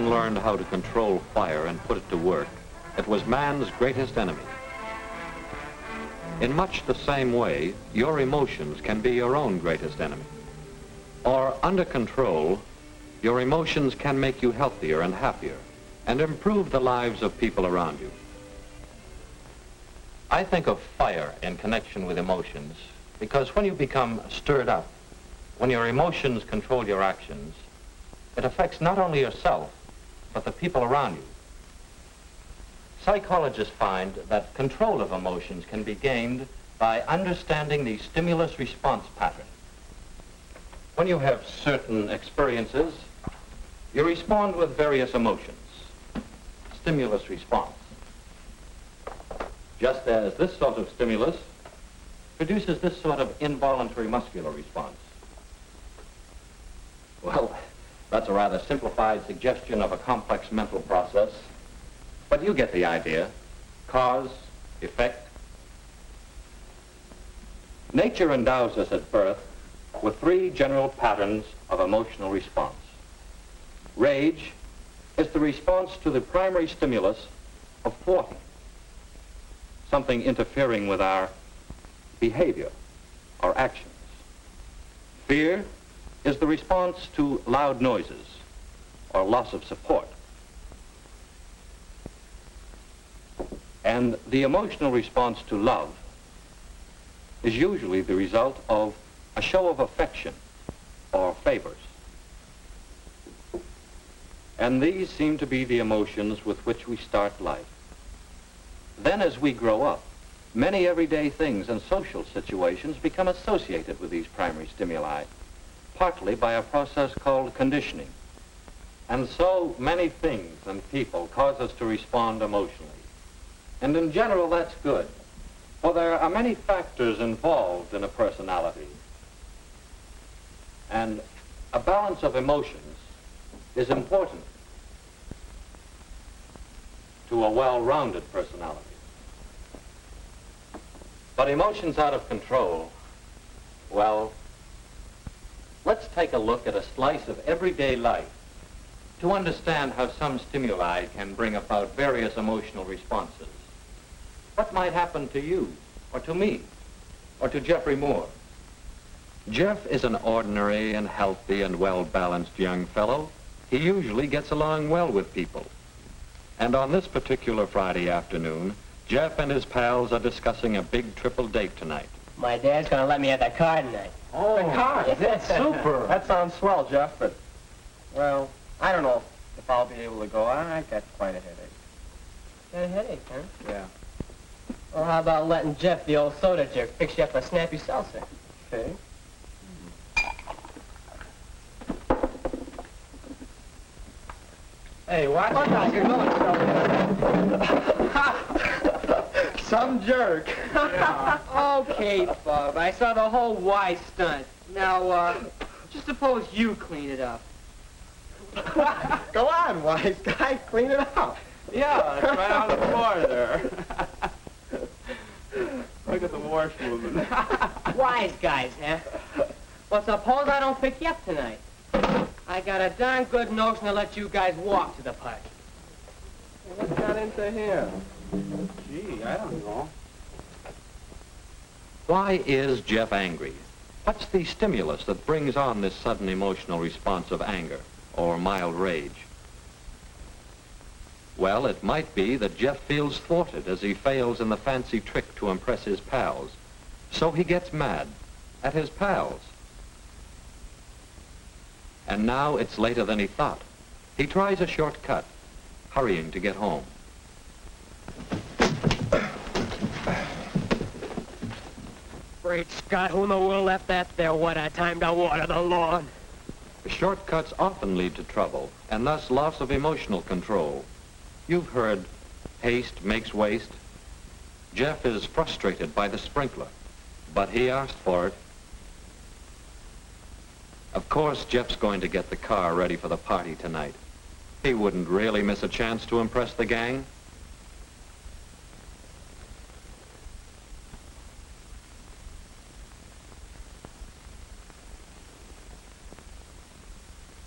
man learned how to control fire and put it to work, it was man's greatest enemy. In much the same way, your emotions can be your own greatest enemy. Or under control, your emotions can make you healthier and happier and improve the lives of people around you. I think of fire in connection with emotions because when you become stirred up, when your emotions control your actions, it affects not only yourself, but the people around you. Psychologists find that control of emotions can be gained by understanding the stimulus-response pattern. When you have certain experiences, you respond with various emotions. Stimulus response. Just as this sort of stimulus produces this sort of involuntary muscular response. Well, that's a rather simplified suggestion of a complex mental process, but you get the idea. Cause, effect. Nature endows us at birth with three general patterns of emotional response. Rage is the response to the primary stimulus of thwarting, something interfering with our behavior, our actions. Fear is the response to loud noises or loss of support. And the emotional response to love is usually the result of a show of affection or favors. And these seem to be the emotions with which we start life. Then as we grow up, many everyday things and social situations become associated with these primary stimuli, partly by a process called conditioning. And so many things and people cause us to respond emotionally. And in general, that's good, for there are many factors involved in a personality. And a balance of emotions is important to a well-rounded personality. But emotions out of control, well, let's take a look at a slice of everyday life to understand how some stimuli can bring about various emotional responses. What might happen to you, or to me, or to Jeffrey Moore? Jeff is an ordinary and healthy and well-balanced young fellow. He usually gets along well with people. And on this particular Friday afternoon, Jeff and his pals are discussing a big triple date tonight. My dad's gonna let me have that car tonight. Oh, the car? That's super. That sounds swell, Jeff, but, well, I don't know if I'll be able to go. I got quite a headache. Got a headache, huh? Yeah. Well, how about letting Jeff, the old soda jerk, fix you up a snappy seltzer? Okay. Hey, watch it. You're going some jerk. Yeah. Okay, Bob. I saw the whole Y stunt. Now, just suppose you clean it up. Go on, wise guy. Clean it up. Yeah, it's right on the floor there. Look at the wash movement. Wise guys, huh? Well, suppose I don't pick you up tonight. I got a darn good notion to let you guys walk to the park. What got into him? Gee, I don't know. Why is Jeff angry? What's the stimulus that brings on this sudden emotional response of anger or mild rage? Well, it might be that Jeff feels thwarted as he fails in the fancy trick to impress his pals. So he gets mad at his pals. And now it's later than he thought. He tries a shortcut, hurrying to get home. Great Scott, who in the world left that there? What a time to water the lawn. Shortcuts often lead to trouble, and thus loss of emotional control. You've heard, haste makes waste. Jeff is frustrated by the sprinkler, but he asked for it. Of course, Jeff's going to get the car ready for the party tonight. He wouldn't really miss a chance to impress the gang.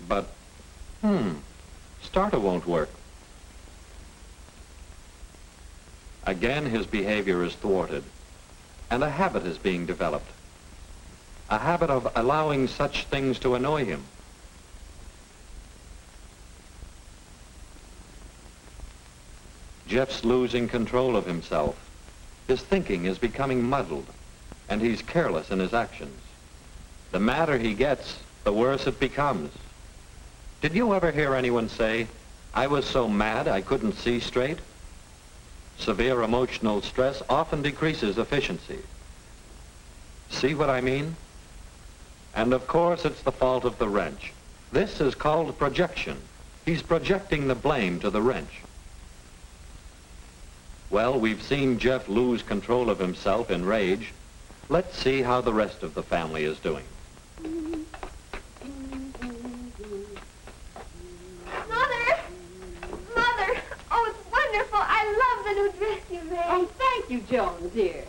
But, starter won't work. Again, his behavior is thwarted, and a habit is being developed. A habit of allowing such things to annoy him. Jeff's losing control of himself. His thinking is becoming muddled, and he's careless in his actions. The madder he gets, the worse it becomes. Did you ever hear anyone say, "I was so mad I couldn't see straight"? Severe emotional stress often decreases efficiency. See what I mean? And of course, it's the fault of the wrench. This is called projection. He's projecting the blame to the wrench. Well, we've seen Jeff lose control of himself in rage. Let's see how the rest of the family is doing. Mother! Mother! Oh, it's wonderful. I love the new dress you made. Oh, thank you, Joan, dear.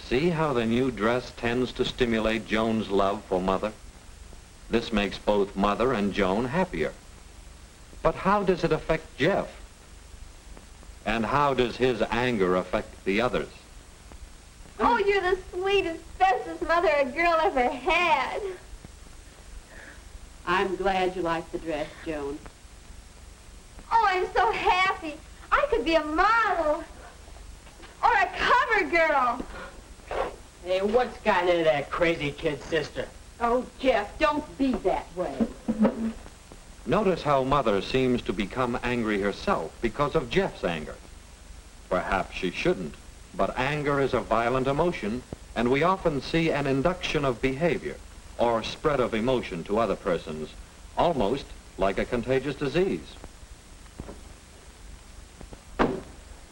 See how the new dress tends to stimulate Joan's love for Mother? This makes both Mother and Joan happier. But how does it affect Jeff? And how does his anger affect the others? Oh, you're the sweetest, bestest mother a girl ever had. I'm glad you like the dress, Joan. Oh, I'm so happy. I could be a model. Or a cover girl. Hey, what's gotten into that crazy kid's sister? Oh, Jeff, don't be that way. Notice how Mother seems to become angry herself because of Jeff's anger. Perhaps she shouldn't, but anger is a violent emotion, and we often see an induction of behavior or spread of emotion to other persons, almost like a contagious disease.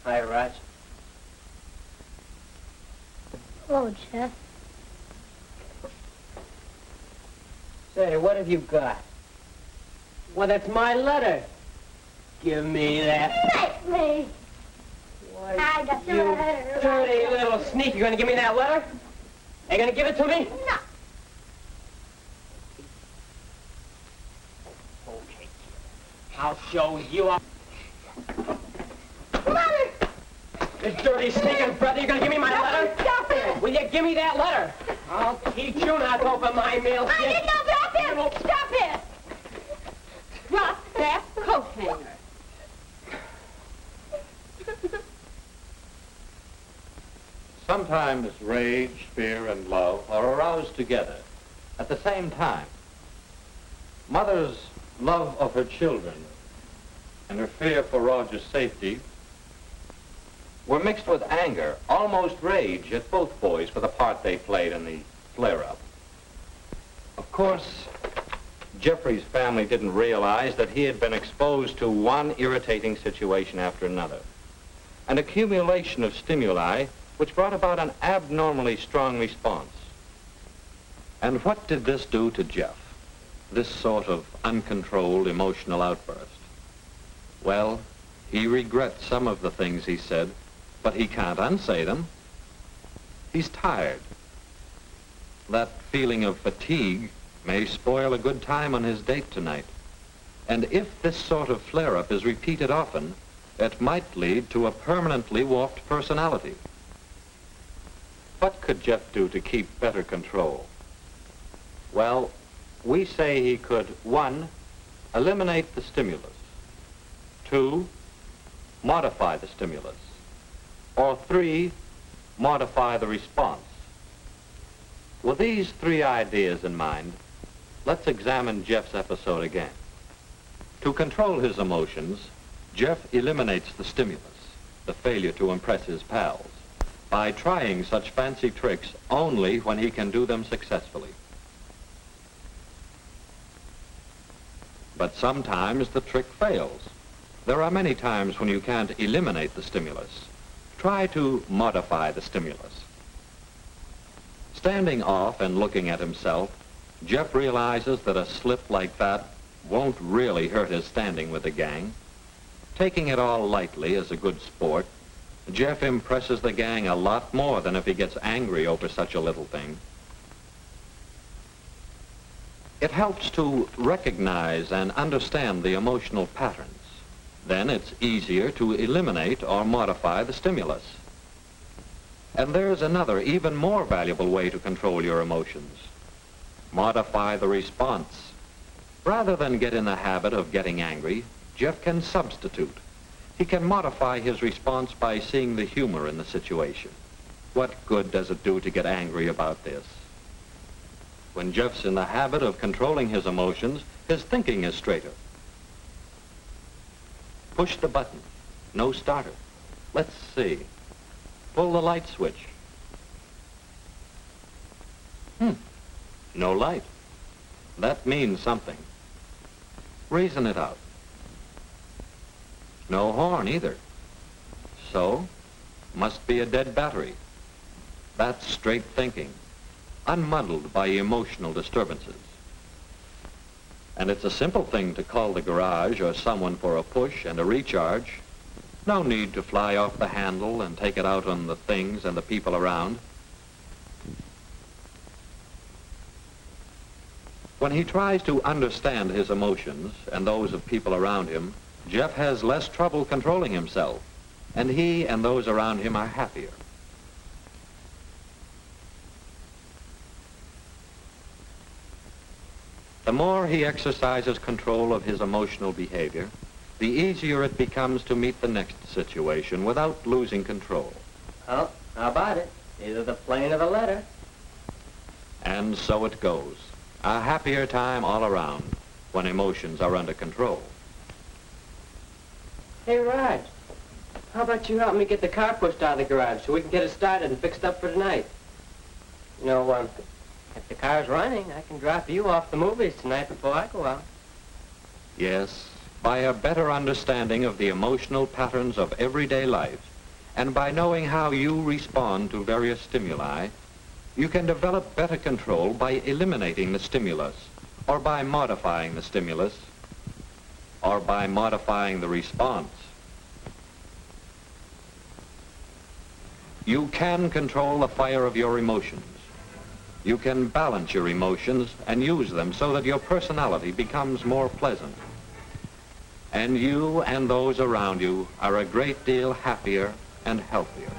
Hi, Raj. Hello, Jeff. Say, what have you got? Well, that's my letter. Give me that. Let me. Why, I got your you letter. dirty little sneak. You gonna give me that letter? Are you gonna give it to me? No. Okay. I'll show you up. Mother! You dirty sneaking brother, you gonna give me my letter? Stop it! Will you give me that letter? I'll teach you not to open my mail. I didn't know about this! Stop it! Drop that coat hanger. Sometimes rage, fear, and love are aroused together at the same time. Mother's love of her children and her fear for Roger's safety were mixed with anger, almost rage, at both boys for the part they played in the flare-up. Of course, Jeffrey's family didn't realize that he had been exposed to one irritating situation after another, an accumulation of stimuli which brought about an abnormally strong response. And what did this do to Jeff, this sort of uncontrolled emotional outburst? Well, he regrets some of the things he said, but he can't unsay them. He's tired. That feeling of fatigue may spoil a good time on his date tonight. And if this sort of flare-up is repeated often, it might lead to a permanently warped personality. What could Jeff do to keep better control? Well, we say he could, 1, eliminate the stimulus, 2, modify the stimulus, or 3, modify the response. With these 3 ideas in mind, let's examine Jeff's episode again. To control his emotions, Jeff eliminates the stimulus, the failure to impress his pals, by trying such fancy tricks only when he can do them successfully. But sometimes the trick fails. There are many times when you can't eliminate the stimulus. Try to modify the stimulus. Standing off and looking at himself, Jeff realizes that a slip like that won't really hurt his standing with the gang. Taking it all lightly as a good sport, Jeff impresses the gang a lot more than if he gets angry over such a little thing. It helps to recognize and understand the emotional patterns. Then it's easier to eliminate or modify the stimulus. And there's another, even more valuable way to control your emotions. Modify the response. Rather than get in the habit of getting angry, Jeff can substitute. He can modify his response by seeing the humor in the situation. What good does it do to get angry about this? When Jeff's in the habit of controlling his emotions, his thinking is straighter. Push the button. No starter. Let's see. Pull the light switch. No light. That means something. Reason it out. No horn either. So, must be a dead battery. That's straight thinking, unmuddled by emotional disturbances. And it's a simple thing to call the garage or someone for a push and a recharge. No need to fly off the handle and take it out on the things and the people around. When he tries to understand his emotions and those of people around him, Jeff has less trouble controlling himself, and he and those around him are happier. The more he exercises control of his emotional behavior, the easier it becomes to meet the next situation without losing control. Well, how about it? Either the plane or the letter. And so it goes. A happier time all around when emotions are under control. Hey, Raj, how about you help me get the car pushed out of the garage so we can get it started and fixed up for tonight? You know, if the car's running, I can drop you off the movies tonight before I go out. Yes, by a better understanding of the emotional patterns of everyday life, and by knowing how you respond to various stimuli, you can develop better control by eliminating the stimulus, or by modifying the stimulus, or by modifying the response. You can control the fire of your emotions. You can balance your emotions and use them so that your personality becomes more pleasant. And you and those around you are a great deal happier and healthier.